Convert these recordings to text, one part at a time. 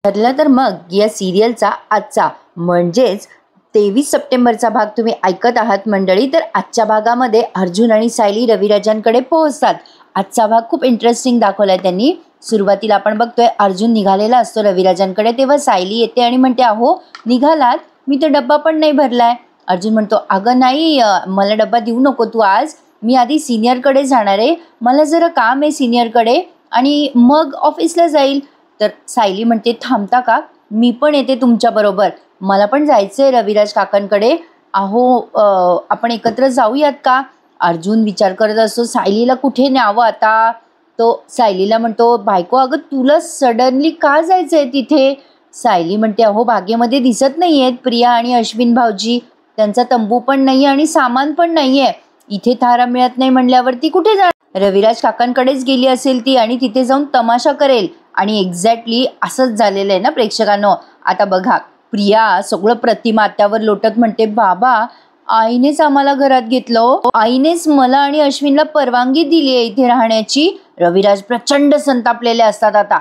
ठरलं तर मग या सिरियलचा आजचा म्हणजेच 23 सप्टेंबरचा भाग तुम्ही ऐकत आहात मंडळी. तर आजच्या भागामध्ये अर्जुन आणि सायली रविराजांकडे पोहोचतात. आजचा भाग खूप इंटरेस्टिंग दाखवलाय त्यांनी. सुरुवातीला आपण बघतोय अर्जुन निघालेला असतो रविराजांकडे, तेव्हा सायली येते आणि म्हणते, अहो निघालात, मी तर डब्बा पण नाही भरलाय. अर्जुन म्हणतो, अगं नाही, मला डब्बा देऊ नको तू आज, मी आधी सिनियरकडे जाणार आहे, मला जरा काम आहे सिनियरकडे आणि मग ऑफिसला जाईल. तर सायली म्हणते, थांबता का, मी पण येते तुमच्याबरोबर, मला पण जायचं आहे रविराज काकांकडे. अहो आपण एकत्र जाऊयात का. अर्जुन विचार करत असतो सायलीला कुठे न्यावं आता. तो सायलीला म्हणतो, बायको अगं तुला सडनली का जायचं आहे तिथे. सायली म्हणते, अहो बागेमध्ये दिसत नाही आहेत प्रिया आणि अश्विन भाऊजी, त्यांचा तंबू पण नाही आणि सामान पण नाही आहे, इथे थारा मिळत नाही म्हणल्यावरती कुठे जा. रविराज काकांकडेच गेली असेल ती आणि तिथे जाऊन तमाशा करेल. आणि एक्झॅक्टली असंच झालेलं आहे ना प्रेक्षकांनो. आता बघा, प्रिया सगळं प्रतिमा त्यावर लोटत म्हणते, बाबा आईनेच आम्हाला घरात घेतलं, आईनेच मला आणि अश्विनला परवानगी दिली आहे इथे राहण्याची. रविराज प्रचंड संतापलेले असतात. आता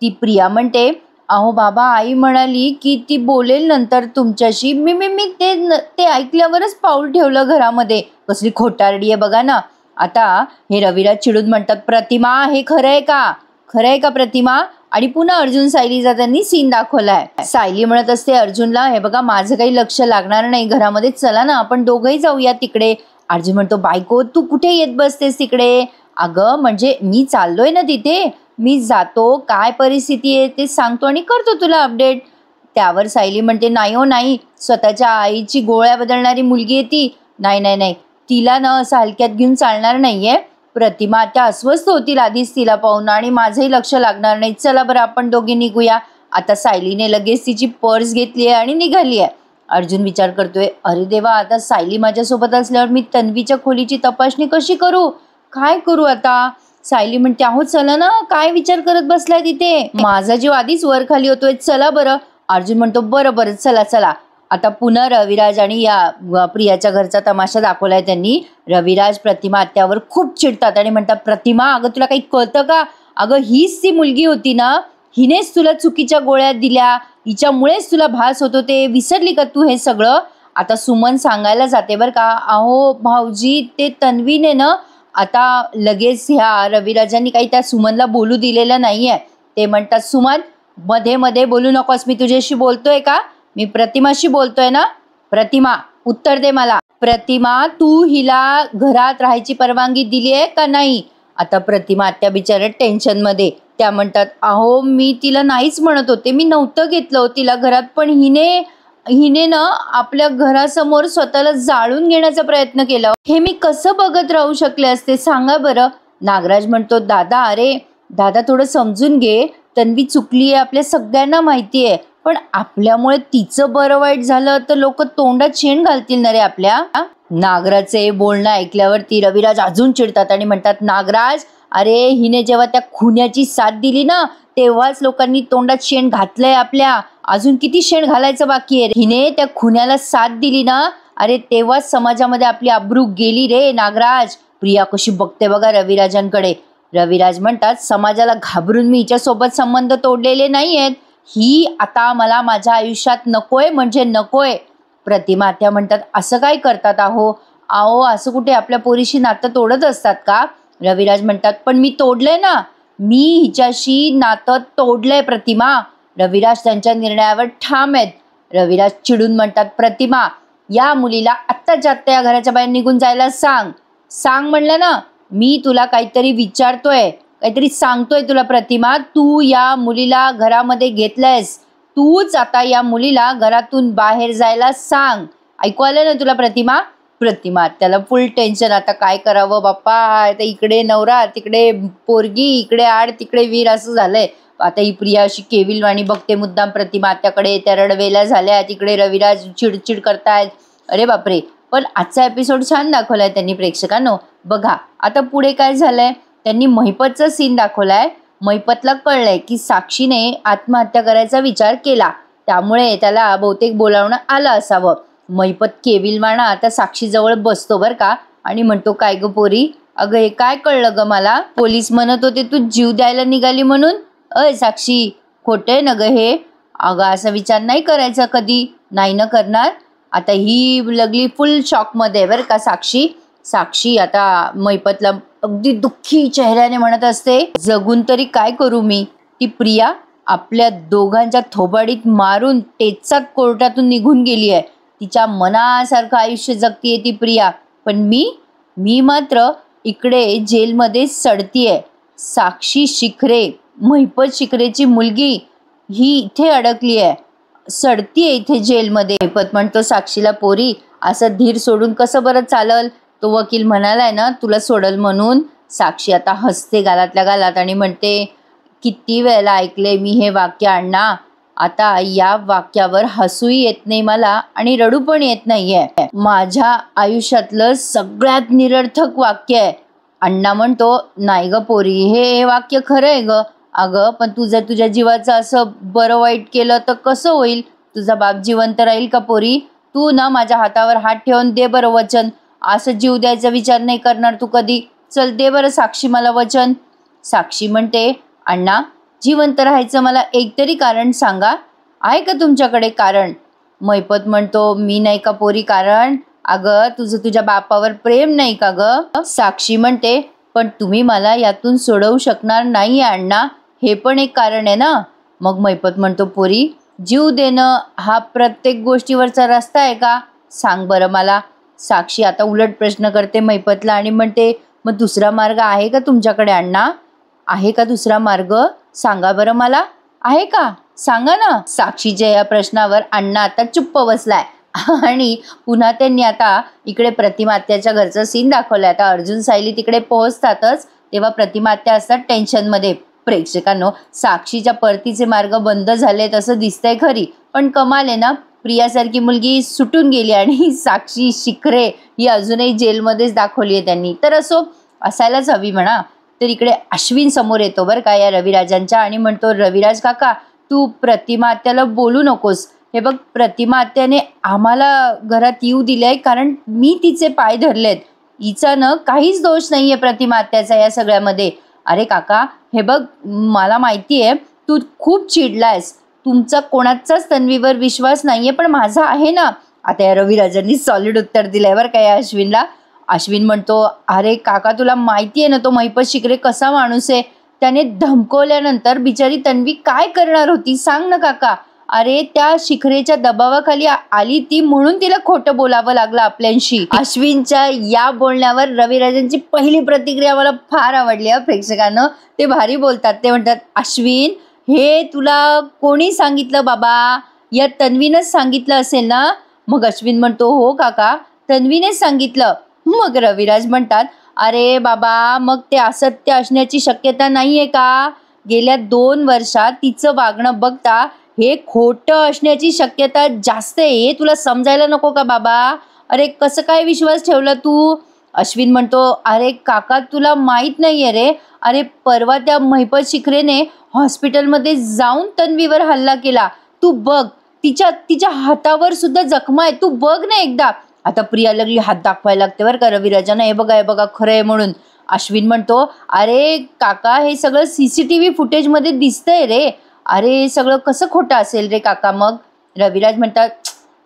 ती प्रिया म्हणते, अहो बाबा आई म्हणाली की ती बोलेल नंतर तुमच्याशी, मी मी मी ते ऐकल्यावरच पाऊल ठेवलं घरामध्ये. कसली खोटारडी आहे बघा ना. आता हे रविराज चिडून म्हणतात, प्रतिमा हे खरं आहे का, खरं आहे का प्रतिमा. आणि पुन्हा अर्जुन सायलीचा त्यांनी सीन दाखवलाय. सायली म्हणत असते अर्जुनला, हे बघा माझं काही लक्ष लागणार नाही घरामध्ये, चला ना आपण दोघंही जाऊया तिकडे. अर्जुन म्हणतो, बायको तू कुठे येत बसतेस तिकडे. अगं म्हणजे मी चाललोय ना तिथे, मी जातो, काय परिस्थिती आहे ते सांगतो आणि करतो तुला अपडेट. त्यावर सायली म्हणते, नाही हो नाही, स्वतःच्या आईची गोळ्या बदलणारी मुलगी आहे ती, नाही नाही नाही, तिला ना असं हलक्यात घेऊन चालणार नाहीये. प्रतिमा त्या अस्वस्थ होतील आधीच तिला पाहून आणि माझंही लक्ष लागणार नाही, चला बरं आपण दोघे निघूया. आता सायलीने लगेच तिची पर्स घेतली आहे आणि निघाली आहे. अर्जुन विचार करतोय, अरे देवा, आता सायली माझ्यासोबत असल्यावर मी तन्वीच्या खोलीची तपासणी कशी करू, काय करू आता. सायली म्हणते, अहो चला ना, काय विचार करत बसलाय तिथे, माझा जीव आधीच वर खाली होतोय, चला बरं. अर्जुन म्हणतो, बरं बरं चला चला. आता पुन्हा रविराज आणि या प्रियाच्या घरचा तमाशा दाखवलाय त्यांनी. रविराज प्रतिमा आत्यावर खूप चिडतात आणि म्हणतात, प्रतिमा अगं तुला काही कळतं का, अगं हीच ती मुलगी होती ना, हिनेच तुला चुकीच्या गोळ्या दिल्या, हिच्यामुळेच तुला भास होतो, ते विसरली का तू हे सगळं. आता सुमन सांगायला जाते बरं का, अहो भाऊजी ते तन्वीने ना, आता लगेच ह्या रविराजांनी काही त्या सुमनला बोलू दिलेलं नाहीये. ते म्हणतात, सुमन मध्ये मध्ये बोलू नकोस, मी तुझ्याशी बोलतोय का, मी प्रतिमाशी बोलतोय ना. प्रतिमा उत्तर दे मला, प्रतिमा तू हिला घरात राहायची परवानगी दिली आहे का नाही. आता प्रतिमा आत्या बिचाऱ्या टेन्शन मध्ये, त्या म्हणतात, अहो मी तिला नाहीच म्हणत होते, मी नव्हतं घेतलं तिला घरात, पण हिने ना आपल्या घरासमोर स्वतःला जाळून घेण्याचा प्रयत्न केला, हे मी कसं बघत राहू शकले असते सांगा बरं. नागराज म्हणतो, दादा अरे दादा थोडं समजून घे, तन्वी चुकली आहे, आपल्या सगळ्यांना माहिती आहे, पण आपल्यामुळे तिचं बरं वाईट झालं तर लोक तोंडात शेण घालतील ना रे आपल्या. नागराजचे बोलणं ऐकल्यावरती रविराज अजून चिडतात आणि म्हणतात, नागराज अरे हिने जेव्हा त्या खुन्याची साथ दिली ना, तेव्हाच लोकांनी तोंडात शेण घातलंय आपल्या, अजून किती शेण घालायचं बाकी आहे. हिने त्या खुन्याला साथ दिली ना, अरे तेव्हाच समाजामध्ये आपली अब्रू गेली रे नागराज. प्रिया कशी बघते बघा रविराजांकडे. रविराज म्हणतात, समाजाला घाबरून मी हिच्यासोबत संबंध तोडलेले नाहीयेत, ही आता मला माझ्या आयुष्यात नकोय म्हणजे नकोय. प्रतिमा त्या म्हणतात, असं काय करतात अहो असं कुठे आपल्या पोरीशी नातं तोडत असतात का. रविराज म्हणतात, पण मी तोडलंय ना, मी हिच्याशी नातं तोडलंय प्रतिमा. रविराज त्यांच्या निर्णयावर ठाम आहेत. रविराज चिडून म्हणतात, प्रतिमा या मुलीला आत्ताच्या आत्ता या घराच्या बाहेर निघून जायला सांग. सांग म्हणलं ना, मी तुला काहीतरी विचारतोय, काहीतरी सांगतोय तुला प्रतिमा, तू या मुलीला घरामध्ये घेतलंयस, तूच आता या मुलीला घरातून बाहेर जायला सांग. ऐकू आलं ना तुला प्रतिमा. प्रतिमा त्याला फुल टेन्शन, आता काय करावं बाप्पा, आता इकडे नवरा तिकडे पोरगी, इकडे आड तिकडे वीर असं झालंय. आता ही प्रिया अशी केविलवाणी बघते मुद्दाम प्रतिमा त्याकडे, त्या रडवेल्या झाल्या, तिकडे रविराज चिडचिड करतायत. अरे बापरे. पण आजचा एपिसोड छान दाखवलाय त्यांनी प्रेक्षकांनो. बघा आता पुढे काय झालंय, त्यांनी महिपतचा सीन दाखवलाय. महिपतला कळलंय की साक्षीने आत्महत्या करायचा विचार केला, त्यामुळे त्याला बहुतेक बोलावणं आलं असावं. महिपत केविलवाणा आता साक्षीजवळ बसतो बरं का आणि म्हणतो, काय ग पोरी, अगं हे काय कळलं ग मला, पोलीस म्हणत होते तू जीव द्यायला निघाली म्हणून. अय साक्षी, खोटं ना ग हे? अगं असा विचार नाही करायचा कधी, नाही न करणार. आता ही लगली फुल शॉकमध्ये बरं का साक्षी. साक्षी आता मैपतला अगदी दुःखी चेहऱ्याने म्हणत असते, जगून तरी काय करू मी? ती प्रिया आपल्या दोघांच्या थोबाडीत मारून टेचात कोर्टातून निघून गेली आहे. तिच्या मनासारखं आयुष्य जगतीये ती प्रिया. पण मी मात्र इकडे जेलमध्ये सडतीये. साक्षी शिखरे, महिपत शिखरेची मुलगी, ही इथे अडकली आहे, सडतीये इथे जेलमध्ये. महिपत म्हणतो साक्षीला, पोरी असं धीर सोडून कसं बरं चालल? तो वकील म्हणालाय ना तुला सोडल म्हणून. साक्षी आता हसते गालातल्या गालात आणि म्हणते, किती वेळेला ऐकले मी हे वाक्य अण्णा. आता या वाक्यावर हसूही येत नाही मला आणि रडू पण येत नाहीये. माझ्या आयुष्यातलं सगळ्यात निरर्थक वाक्य आहे. अण्णा म्हणतो, नाही ग पोरी, हे वाक्य खरं आहे ग. अगं पण तू जर तुझ्या जीवाचं असं बरं वाईट केलं तर कसं होईल? तुझा बाप जिवंत राहील का पोरी? तू ना माझ्या हातावर हात ठेवून दे बरं वचन. असं जीव द्यायचा विचार नाही करणार तू कधी. चल दे बरं साक्षी मला वचन. साक्षी म्हणते, अण्णा जिवंत राहायचं मला एकतरी कारण सांगा. आहे का तुमच्याकडे कारण? महिपत म्हणतो, मी नाही का पोरी कारण? अगं तुझं तुझ्या बापावर प्रेम नाही का ग? साक्षी म्हणते, पण तुम्ही मला यातून सोडवू शकणार नाही अण्णा, हे पण एक कारण आहे ना. मग महिपत म्हणतो, पोरी जीव देणं हा प्रत्येक गोष्टीवरचा रस्ता आहे का? सांग बरं मला. साक्षी आता उलट प्रश्न करते महिपतला आणि म्हणते, मग दुसरा मार्ग आहे का तुमच्याकडे अण्णा? आहे का दुसरा मार्ग? सांगा बरं मला. आहे का? सांगा ना. साक्षीच्या या प्रश्नावर अण्णा आता चुप्प बसलाय आणि पुन्हा त्यांनी आता इकडे प्रतिमा आत्याच्या घरचं सीन दाखवलंय. आता अर्जुन सायली तिकडे पोहोचतातच तेव्हा प्रतिमा आत्या असतात टेन्शनमध्ये. प्रेक्षकांनो, साक्षीच्या परतीचे मार्ग बंद झालेत असं दिसतंय खरी, पण कमाल आहे ना, प्रियासारखी मुलगी सुटून गेली आणि साक्षी शिखरे ही अजूनही जेलमध्येच दाखवली आहे त्यांनी. तर असो, असायलाच हवी म्हणा. तर इकडे अश्विन समोर येतो बरं का या रविराजांच्या आणि म्हणतो, रविराज काका तू प्रतिमा आत्याला बोलू नकोस. हे बघ, प्रतिमा आत्याने आम्हाला घरात येऊ दिलंय कारण मी तिचे पाय धरलेत. हिचा न काहीच दोष नाहीये प्रतिमा आत्याचा या सगळ्यामध्ये. अरे काका हे बघ, मला माहिती आहे तू खूप चिडलायस, तुमचा कोणाचाच तन्वीवर विश्वास नाहीये, पण माझा आहे ना. आता या रविराजांनी सॉलिड उत्तर दिलंय बरं का या अश्विनला. अश्विन म्हणतो, अरे काका तुला माहिती आहे ना तो महिपत शिखरे कसा माणूस आहे. त्याने धमकवल्यानंतर बिचारी तन्वी काय करणार होती सांग ना काका. अरे त्या शिखरेच्या दबावाखाली आली ती म्हणून तिला खोटं बोलावं लागलं आपल्याशी. अश्विनच्या या बोलण्यावर रविराजांची पहिली प्रतिक्रिया मला फार आवडली आहे प्रेक्षकांना. ते भारी बोलतात. ते म्हणतात, अश्विन हे तुला कोणी सांगितलं बाबा? या तन्वीनंच सांगितलं असेल ना? मग अश्विन म्हणतो, हो काका तन्वीनेच सांगितलं. मग रविराज म्हणतात, अरे बाबा मग ते असत्य असण्याची शक्यता नाहीये का? गेल्या 2 वर्षात तिचं वागणं बघता हे खोटं असण्याची शक्यता जास्त आहे. हे तुला समजायला नको का बाबा? अरे कसं काय विश्वास ठेवला तू? अश्विन म्हणतो, अरे काका तुला माहित नाहीये रे. अरे परवा त्या महिपत शिखरेने हॉस्पिटलमध्ये जाऊन तन्वीवर हल्ला केला. तू बघ, तिच्या हातावर सुद्धा जखमा आहे, तू बघ ना एकदा. आता प्रिया लागली हात दाखवायला लागते बरं का रविराजांना, हे बघा खरं आहे म्हणून. अश्विन म्हणतो, अरे काका हे सगळं CCTV फुटेजमध्ये दिसतंय रे. अरे सगळं कसं खोटं असेल रे काका मग? रविराज म्हणतात,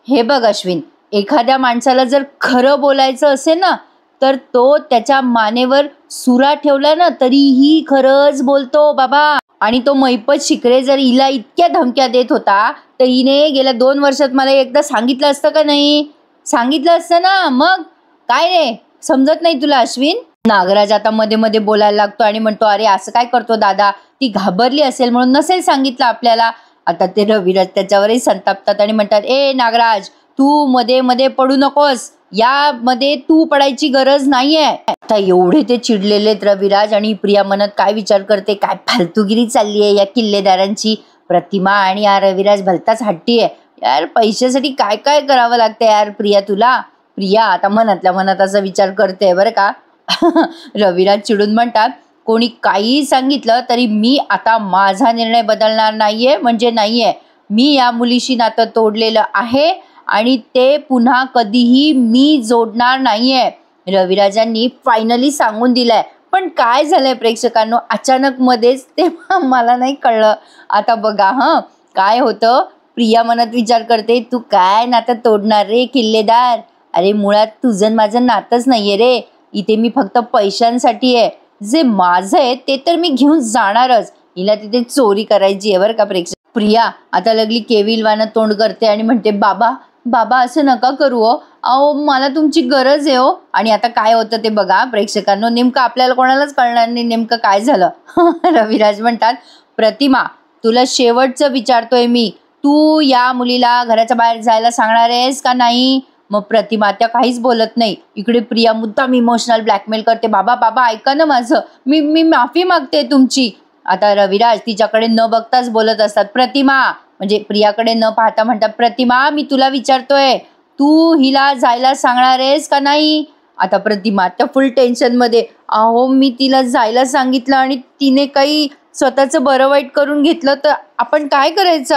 हे बघ अश्विन, एखाद्या माणसाला जर खरं बोलायचं असेल ना तर तो त्याच्या मानेवर सुरा ठेवला ना तरीही खरंच बोलतो बाबा. आणि तो महिपत शिखरे जर हिला इतक्या धमक्या देत होता तर हिने गेल्या 2 वर्षात मला एकदा सांगितलं असतं का नाही? सांगितलं असतं ना. मग काय रे, समजत नाही तुला अश्विन? नागराज आता मध्ये मध्ये बोलायला लागतो आणि म्हणतो, अरे असं काय करतो दादा, ती घाबरली असेल म्हणून नसेल सांगितलं आपल्याला. आता ते रविराज त्याच्यावरही संतापतात आणि म्हणतात, ए नागराज तू मध्ये मध्ये पडू नकोस, यामध्ये तू पडायची गरज नाहीये. आता एवढे ते चिडलेले रविराज आणि प्रिया मनात काय विचार करते, काय फालतूगिरी चालली आहे या किल्लेदारांची. प्रतिमा आणि या रविराज भलताच हट्टी आहे यार, पैशासाठी काय काय करावं लागतं यार प्रिया तुला. प्रिया आता मनातल्या मनात असा विचार करते बरं का. रविराज चिडून म्हणतात, कोणी काही सांगितलं तरी मी आता माझा निर्णय बदलणार नाहीये म्हणजे नाहीये. मी या मुलीशी नातं तोडलेलं आहे आणि ते पुन्हा कधीही मी जोडणार नाहीये. रविराजांनी फायनली सांगून दिलंय, पण काय झालंय प्रेक्षकांनो, अचानक मध्येच तेव्हा मला नाही कळलं. आता बघा काय होतं, प्रिया मनात विचार करते, तू काय नातं तोडणार रे किल्लेदार? अरे मुळात तुझं माझं नातंच नाहीये रे, इथे मी फक्त पैशांसाठी आहे. जे माझं आहे ते तर मी घेऊन जाणारच. हिला तिथे चोरी करायची आहे बरं का प्रेक्षक. प्रिया आता लागली केविलवानं तोंड करते आणि म्हणते, बाबा बाबा असं नका करू हो, अहो मला तुमची गरज आहे हो. आणि आता काय होतं ते बघा प्रेक्षकांनो, नेमकं आपल्याला कोणालाच कळणार नाही नेमकं काय झालं. रविराज म्हणतात, प्रतिमा तुला शेवटचं विचारतोय मी, तू या मुलीला घराच्या बाहेर जायला सांगणार आहेस का नाही? मग प्रतिमा त्या काहीच बोलत नाही. इकडे प्रिया मुद्दाम इमोशनल ब्लॅकमेल करते, बाबा बाबा ऐका ना माझं, मी मी माफी मागते तुमची. आता रविराज तिच्याकडे न बघताच बोलत असतात, प्रतिमा म्हणजे प्रियाकडे न पाहता म्हणतात, प्रतिमा मी तुला विचारतोय, तू हिला जायला सांगणार आहेस का नाही? आता प्रतिमा त्या फुल टेन्शनमध्ये, अहो मी तिला जायला सांगितलं आणि तिने काही स्वतःचं बरं वाईट करून घेतलं तर आपण काय करायचं?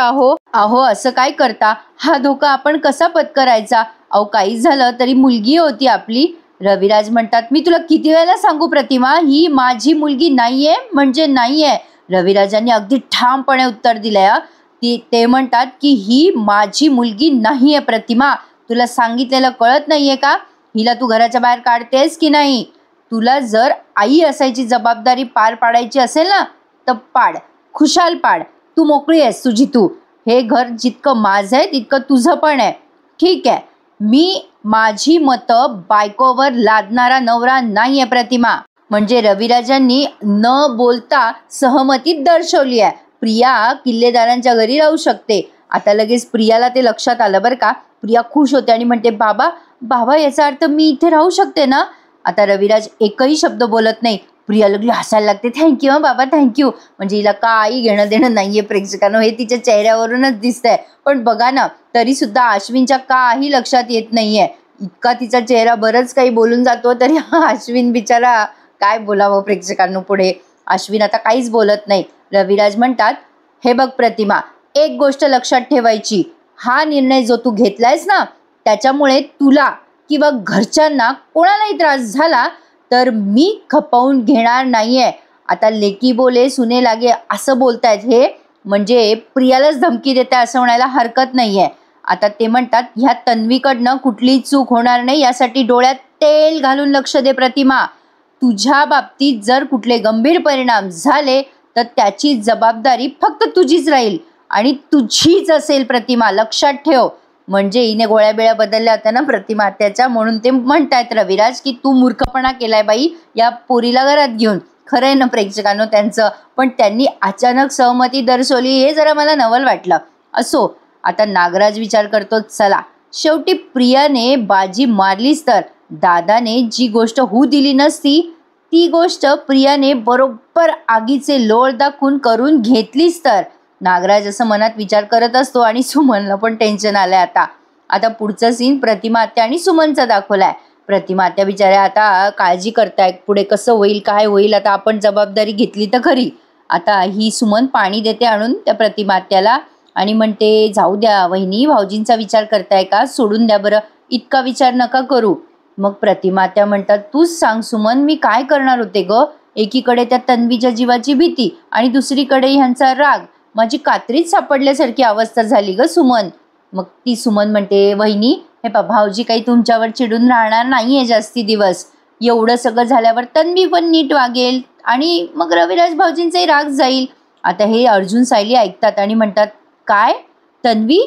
अहो असं काय करता, हा धोका आपण कसा पत्करायचा? अहो काही झालं तरी मुलगी होती आपली. रविराज म्हणतात, मी तुला किती वेळेला सांगू प्रतिमा, ही माझी मुलगी नाहीये म्हणजे नाहीये. रविराजांनी अगदी ठामपणे उत्तर दिलंय. ते म्हणतात की ही माझी मुलगी नाहीये प्रतिमा, तुला सांगितलेलं कळत नाहीये का? हिला तू घराच्या बाहेर काढतेस की नाही? तुला जर आई असायची जबाबदारी पार पाडायची असेल ना तर पाड, खुशाल पाड, तू मोकळी आहेस तुझी तू. हे घर जितकं माझं आहे तितकं तुझं पण आहे. ठीक आहे, मी माझी मतं बायकोवर लादणारा नवरा नाहीये प्रतिमा. म्हणजे रविराजांनी न बोलता सहमती दर्शवली आहे. प्रिया किल्लेदारांच्या घरी राहू शकते. आता लगेच प्रियाला ते लक्षात आलं बरं का. प्रिया खुश होते आणि म्हणते, बाबा बाबा याचा अर्थ मी इथे राहू शकते ना? आता रविराज एकही शब्द बोलत नाही. प्रिया लागली हसायला लागते, थँक्यू बाबा थँक्यू. म्हणजे हिला काही घेणं देणं नाहीये प्रेक्षकांनो, हे तिच्या चेहऱ्यावरूनच दिसतंय. पण बघा ना तरी सुद्धा अश्विनच्या काही लक्षात येत नाहीये. इतका तिचा चेहरा बरंच काही बोलून जातो तरी अश्विन बिचारा काय बोलावं प्रेक्षकांनो पुढे. अश्विन आता काहीच बोलत नाही. रविराज म्हणतात, हे बघ प्रतिमा, एक गोष्ट लक्षात ठेवायची, हा निर्णय जो तू घेतलायस ना त्याच्यामुळे तुला किंवा घरच्यांना कोणालाही त्रास झाला तर मी खपवून घेणार नाहीये. आता लेकी बोले सुने लागे असं बोलतायत हे, म्हणजे प्रियालाच धमकी देताय असं म्हणायला हरकत नाहीये. आता ते म्हणतात, ह्या तन्वीकडनं कुठलीही चूक होणार नाही यासाठी डोळ्यात तेल घालून लक्ष दे प्रतिमा. तुझ्या बाबतीत जर कुठले गंभीर परिणाम झाले तर त्याची जबाबदारी फक्त तुझीच राहील आणि तुझीच असेल प्रतिमा, लक्षात ठेव. म्हणजे हिने गोळ्या बिळ्या बदलल्या होत्या ना प्रतिमा त्याच्या, म्हणून ते म्हणतायत रविराज की तू मूर्खपणा केलाय बाई या पोरीला घरात घेऊन. खरंय ना प्रेक्षकांनो त्यांचं, पण त्यांनी अचानक सहमती दर्शवली हे जरा मला नवल वाटलं. असो, आता नागराज विचार करतो, चला शेवटी प्रियाने बाजी मारलीच तर दादाने जी गोष्ट होऊ दिली नसती ती गोष्ट प्रियाने बरोबर आगीचे लोळ दाखवून करून घेतलीच तर. नागराज असं मनात विचार करत असतो आणि सुमनला पण टेन्शन आलंय. आता पुढचं सीन प्रतिमा आत्या आणि सुमनचा दाखवलाय. प्रतिमा आत्या बिचाऱ्या आता काळजी करतायत, पुढे कसं होईल काय होईल, आता आपण जबाबदारी घेतली तर खरी. आता ही सुमन पाणी देते आणून त्या प्रतिमा आत्याला आणि म्हणते, जाऊ द्या वहिनी, भाऊजींचा विचार करताय का, सोडून द्या बरं, इतका विचार नका करू. मग प्रतिमा आत्या म्हणतात, तूच सांग सुमन मी काय करणार होते ग? एकीकडे त्या तन्वीच्या जीवाची भीती आणि दुसरीकडे ह्यांचा राग, माझी कात्रीच सापडल्यासारखी अवस्था झाली ग सुमन. मग ती सुमन म्हणते, वहिनी हे भाऊजी काही तुमच्यावर चिडून राहणार नाहीये जास्ती दिवस. एवढं सगळं झाल्यावर तन्वी पण नीट वागेल आणि मग रविराज भाऊजींचाही राग जाईल. आता हे अर्जुन सायली ऐकतात आणि म्हणतात, काय तन्वी,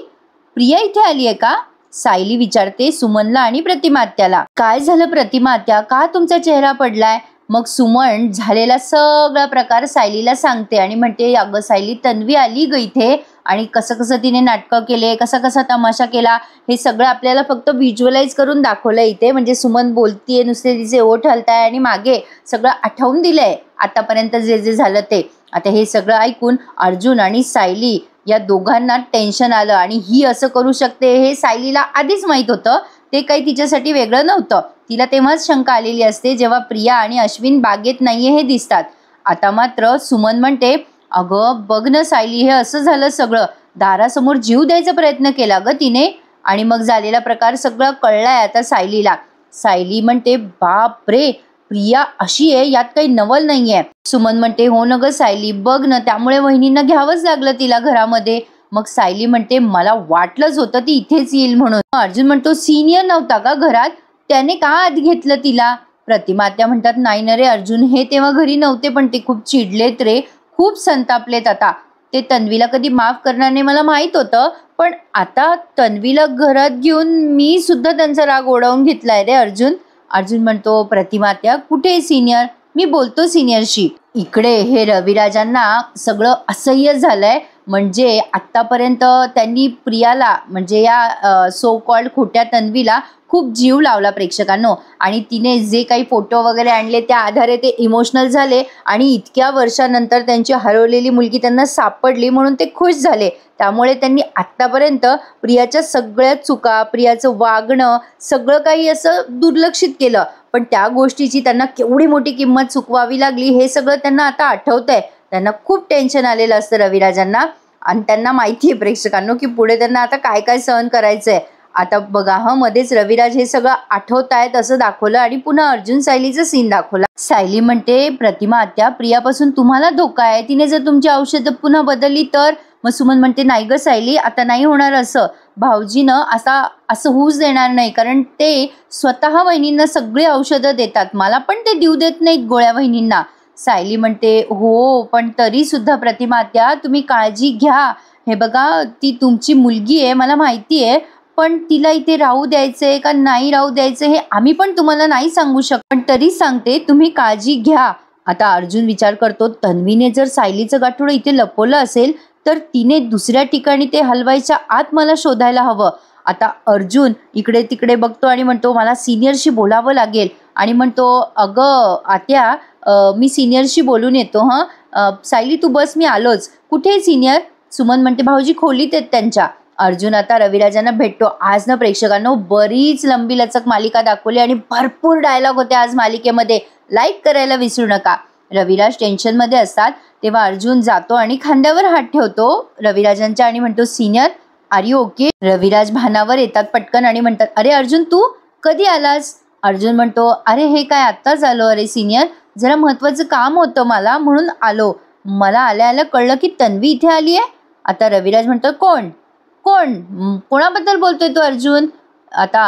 प्रिया इथे आली आहे का? सायली विचारते सुमनला आणि प्रतिमा आत्याला, काय झालं प्रतिमा आत्या, का तुमचा चेहरा पडलाय? मग सुमन झालेला सगळा प्रकार सायलीला सांगते आणि म्हणते, अगं सायली तन्वी आली ग इथे आणि कसं कसं तिने नाटकं केले, कसा कसा तमाशा केला, हे सगळं आपल्याला फक्त व्हिज्युअलाइज करून दाखवलं इथे. म्हणजे सुमन बोलतीये, नुसते तिचे ओठ हलताय आणि मागे सगळं आठवून दिलंय आतापर्यंत जे जे झालं ते. आता हे सगळं ऐकून अर्जुन आणि सायली या दोघांना टेन्शन आलं आणि ही असं करू शकते हे सायलीला आधीच माहीत होतं. ते काही तिच्यासाठी वेगळं नव्हतं. तिला तेव्हाच शंका आलेली असते जेव्हा प्रिया आणि अश्विन बागेत नाहीये हे दिसतात. आता मात्र सुमन म्हणते, अगं बघ ना सायली, हे असं झालं सगळं, दारासमोर जीव द्यायचा प्रयत्न केला ग तिने आणि मग झालेला प्रकार सगळं कळलाय आता सायलीला. सायली म्हणते, बाप रे, प्रिया अशी आहे यात काही नवल नाहीये. सुमन म्हणते हो न ग सायली, बघ ना त्यामुळे वहिनींना घ्यावंच लागलं तिला घरामध्ये. मग सायली म्हणते मला वाटलंच होतं ती इथेच येईल म्हणून. अर्जुन म्हणतो सिनियर नव्हता का घरात, त्याने का आत घेतलं तिला. प्रतिमा आत्या म्हणतात नाही ना रे अर्जुन, हे तेव्हा घरी नव्हते पण ते खूप चिडलेत रे, खूप संतापलेत. आता ते तन्वीला कधी माफ करणार नाही मला माहित होतं, पण आता तन्वीला घरात घेऊन मी सुद्धा त्यांचा राग ओढावून घेतलाय रे अर्जुन. अर्जुन म्हणतो प्रतिमा आत्या कुठे सिनियर, मी बोलतो सिनियरशी. इकडे हे रविराजांना सगळं असह्य झालंय. म्हणजे आत्तापर्यंत त्यांनी प्रियाला म्हणजे या सो कॉल्ड खोट्या तन्वीला खूप जीव लावला प्रेक्षकांनो, आणि तिने जे काही फोटो वगैरे आणले त्या आधारे ते इमोशनल झाले आणि इतक्या वर्षानंतर त्यांची हरवलेली मुलगी त्यांना सापडली म्हणून ते खुश झाले. त्यामुळे त्यांनी आत्तापर्यंत प्रियाच्या सगळ्या चुका, प्रियाचं वागणं सगळं काही असं दुर्लक्षित केलं, पण त्या गोष्टीची त्यांना केवढी मोठी किंमत चुकवावी लागली हे सगळं त्यांना आता आठवतंय. त्यांना खूप टेन्शन आलेलं असतं रविराजांना, आणि त्यांना माहिती आहे प्रेक्षकांनो की पुढे त्यांना आता काय काय सहन करायचंय. आता बघा मध्येच रविराज हे सगळं आठवतायत असं दाखवलं आणि पुन्हा अर्जुन सायलीचं सीन दाखवला. सायली म्हणते प्रतिमा आत्या प्रियापासून तुम्हाला धोका आहे, तिने जर तुमची औषधं पुन्हा बदलली तर. मग सुमन म्हणते नाही ग सायली, आता नाही होणार असं, भाऊजीनं असं होऊच देणार नाही, कारण ते स्वतः वहिनींना सगळी औषधं देतात, मला पण ते देऊ देत नाहीत गोळ्या वहिनींना. सायली म्हणते हो पण तरी सुद्धा प्रतिमा आत्या तुम्ही काळजी घ्या. हे बघा ती तुमची मुलगी आहे मला माहिती आहे, पण तिला इथे राहू द्यायचंय का नाही राहू द्यायचं हे आम्ही पण तुम्हाला नाही सांगू शकत, पण तरी सांगते तुम्ही काळजी घ्या. आता अर्जुन विचार करतो तन्वीने जर सायलीचं गाठोडं इथे लपवलं असेल तर तिने दुसऱ्या ठिकाणी ते हलवायच्या आत मला शोधायला हवं. आता अर्जुन इकडे तिकडे बघतो आणि म्हणतो मला सिनियरशी बोलावं लागेल, आणि म्हणतो अगं आत्या मी सिनियरशी बोलून येतो सायली तू बस मी आलोच. कुठे सिनियर. सुमन म्हणते भाऊजी खोलीत आहेत त्यांच्या. अर्जुन आता रविराजांना भेटतो. आज ना प्रेक्षकांनो बरीच लंबी लचक मालिका दाखवली आणि भरपूर डायलॉग होते आज मालिकेमध्ये, लाईक करायला विसरू नका. रविराज टेन्शनमध्ये असतात तेव्हा अर्जुन जातो आणि खांद्यावर हात ठेवतो रविराजांच्या आणि म्हणतो senior are you okay. Raviraj भानावर येतात पटकन आणि म्हणतात अरे अर्जुन तू कधी आलास. अर्जुन म्हणतो अरे हे काय आत्ताच आलो अरे सिनियर, जरा महत्वाचं काम होतं मला म्हणून आलो, मला आल्या आल्या कळलं की तन्वी इथे आली आहे. आता रविराज म्हणतो कोण कोण कोणाबद्दल बोलतोय तो अर्जुन. आता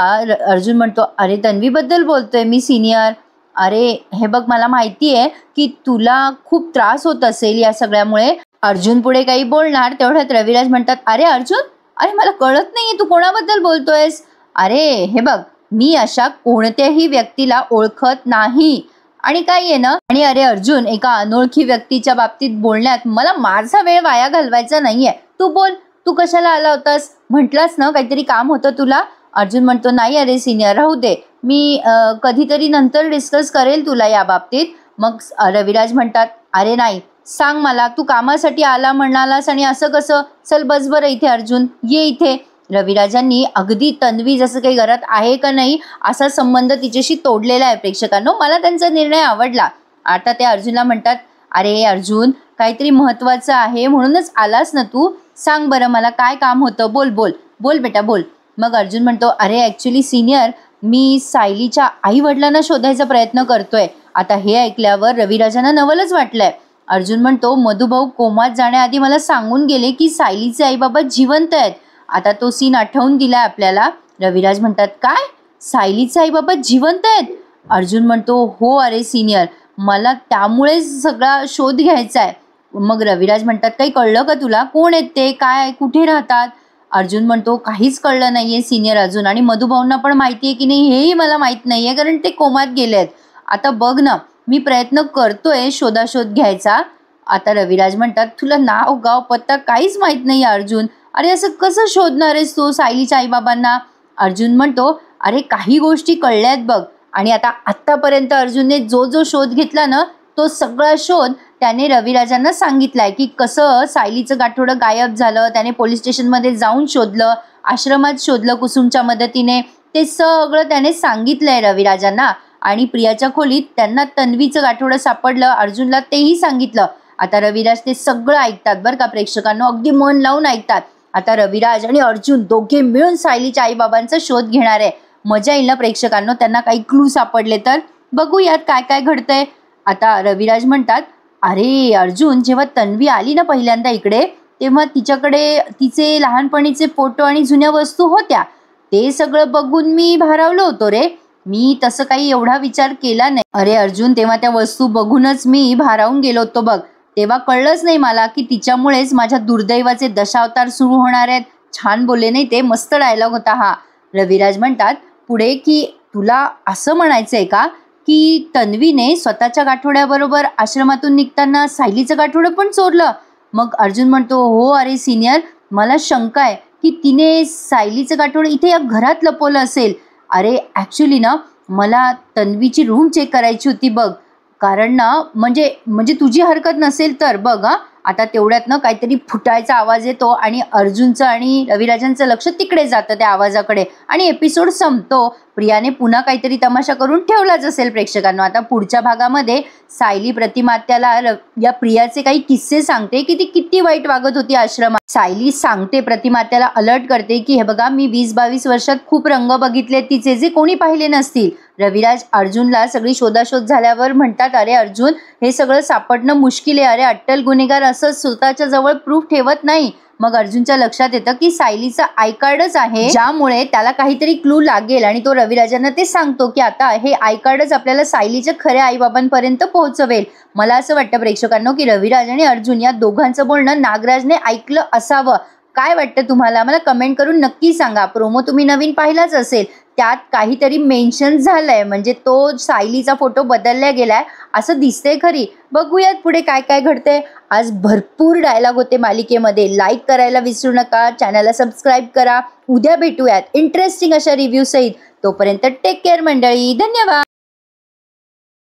अर्जुन म्हणतो अरे तन्वीबद्दल बोलतोय मी सिनियर. अरे हे बघ मला माहिती आहे की तुला खूप त्रास होत असेल या सगळ्यामुळे. अर्जुन पुढे काही बोलणार तेवढ्यात रविराज म्हणतात अरे अर्जुन, अरे मला कळत नाहीये तू कोणाबद्दल बोलतोयस. अरे हे बघ मी अशा कोणत्याही व्यक्तीला ओळखत नाही आणि काय आहे ना, आणि अरे अर्जुन एका अनोळखी व्यक्तीच्या बाबतीत बोलण्यात मला माझा वेळ वाया घालवायचा नाहीये. तू बोल तू कशाला आला होतास, म्हटलास ना काहीतरी काम होतं तुला. अर्जुन म्हणतो नाही अरे सिनियर राहू दे, मी कधीतरी नंतर डिस्कस करेल तुला या बाबतीत. मग रविराज म्हणतात अरे नाही सांग मला, तू कामासाठी आला म्हणालास आणि असं कसं, चल बस बरं इथे अर्जुन ये इथे. रविराजांनी अगदी तन्वी जसं काही घरात आहे का नाही असा संबंध तिच्याशी तोडलेला आहे प्रेक्षकांनो. मला त्यांचा निर्णय आवडला. आता ते अर्जुनला म्हणतात अरे अर्जुन काहीतरी महत्वाचं आहे म्हणूनच आलास ना तू, सांग बरं मला काय काम होतं, बोल बोल बोल बेटा बोल. मग अर्जुन म्हणतो अरे ॲक्च्युली सिनियर मी सायलीच्या आई वडिलांना शोधायचा प्रयत्न करतोय. आता हे ऐकल्यावर रविराजांना नवलच वाटलंय. अर्जुन म्हणतो मधुभाऊ कोमात जाण्याआधी मला सांगून गेले की सायलीचे आई बाबा जिवंत आहेत. आता तो सीन आठवून दिलाय आपल्याला. रविराज म्हणतात काय सायलीचे आई बाबा जिवंत आहेत. अर्जुन म्हणतो हो अरे सिनियर मला त्यामुळेच सगळा शोध घ्यायचा आहे. मग रविराज म्हणतात काही कळलं का तुला, कोण आहेत ते, काय कुठे राहतात. अर्जुन म्हणतो काहीच कळलं नाहीये सिनियर अजून, आणि मधुभाऊंना पण माहिती आहे की नाही हेही मला माहीत नाहीये कारण ते कोमात गेले आहेत. आता बघ ना मी प्रयत्न करतोय शोधाशोध घ्यायचा. आता रविराज म्हणतात तुला नाव गाव पत्ता काहीच माहीत नाही अर्जुन, अरे असं कसं शोधणार आहेस तू सायलीच्या आईबाबांना. अर्जुन म्हणतो अरे काही गोष्टी कळल्यात बघ, आणि आता आत्तापर्यंत अर्जुनने जो जो शोध घेतला ना तो सगळा शोध त्याने रविराजांना सांगितलाय की कसं सायलीचं गाठोडं गायब झालं, त्याने पोलीस स्टेशनमध्ये जाऊन शोधलं, आश्रमात शोधलं कुसुमच्या मदतीने, ते सगळं त्याने सांगितलंय रविराजांना. आणि प्रियाच्या खोलीत त्यांना तन्वीचं गाठोडं सापडलं, अर्जुनला तेही सांगितलं. आता रविराज ते सगळं ऐकतात बरं का प्रेक्षकांनो, अगदी मन लावून ऐकतात. आता रविराज आणि अर्जुन दोघे मिळून सायलीच्या आईबाबांचा शोध घेणार आहे. मजा येईल ना प्रेक्षकांनो त्यांना काही क्लू सापडले तर. बघूयात काय काय घडतंय. आता रविराज म्हणतात, अरे अर्जुन, जेव्हा तन्वी आली ना पहिल्यांदा इकडे, तेव्हा तिच्याकडे तिचे लहानपणीचे फोटो आणि जुन्या वस्तू होत्या. ते सगळं बघून मी भारावलो होतो रे. मी तसं काही एवढा विचार केला नाही. अरे अर्जुन, तेव्हा त्या वस्तू बघूनच मी भारावून गेलो होतो बघ. तेव्हा कळलंच नाही मला की तिच्यामुळेच माझ्या दुर्दैवाचे दशावतार सुरू होणार आहेत. छान बोलले नाही ते, मस्त डायलॉग होता हा. रविराज म्हणतात पुढे की तुला असं म्हणायचंय का की तन्वीने स्वतःच्या गाठोड्याबरोबर आश्रमातून निघताना सायलीचं गाठोडं पण चोरलं? मग अर्जुन म्हणतो, हो अरे सिनियर, मला शंका आहे की तिने सायलीचं गाठोडं इथे या घरात लपवलं असेल. अरे ॲक्च्युली ना, मला तन्वीची रूम चेक करायची होती बघ. कारण ना म्हणजे म्हणजे तुझी हरकत नसेल तर बघ. आता तेवढ्यात ना काहीतरी फुटायचा आवाज येतो आणि अर्जुनचं आणि रविराजांचं लक्ष तिकडे जातं त्या आवाजाकडे आणि एपिसोड संपतो. प्रियाने पुन्हा काहीतरी तमाशा करून ठेवलाच असेल प्रेक्षकांना. आता पुढच्या भागामध्ये सायली प्रतिमात्याला या प्रियाचे काही किस्से सांगते की ती किती वाईट वागत होती आश्रमात. सायली सांगते प्रतिमात्याला, अलर्ट करते की हे बघा, मी 20-22 वर्षात खूप रंग बघितले तिचे, जे कोणी पाहिले नसतील. रविराज अर्जुनला सगळी शोधाशोध झाल्यावर म्हणतात, अरे अर्जुन, हे सगळं सापडणं मुश्किल आहे. अरे अट्टल गुन्हेगार असं स्वतःच्या जवळ प्रूफ ठेवत नाही. मग अर्जुनच्या लक्षात येतं की सायलीचं आय कार्डच आहे, ज्यामुळे त्याला काहीतरी क्लू लागेल आणि तो रविराजांना ते सांगतो की आता हे आय कार्डच आपल्याला सायलीच्या खऱ्या आईबाबांपर्यंत पोहोचवेल. मला असं वाटतं प्रेक्षकांनो की रविराज आणि अर्जुन या दोघांचं बोलणं नागराजने ऐकलं असावं. काय वाटतं तुम्हाला? मला कमेंट करून नक्की सांगा. प्रोमो तुम्ही नवीन पाहिलाच असेल, त्यात काहीतरी मेन्शन झालंय, म्हणजे तो सायलीचा फोटो बदलला गेलाय असं दिसतंय खरी. बघूयात पुढे काय काय घडतंय. आज भरपूर डायलॉग होते मालिकेमध्ये. लाईक करायला विसरू नका, चॅनलला सबस्क्राईब करा. उद्या भेटूयात इंटरेस्टिंग अशा रिव्ह्यू सहित. तोपर्यंत टेक केअर मंडळी, धन्यवाद.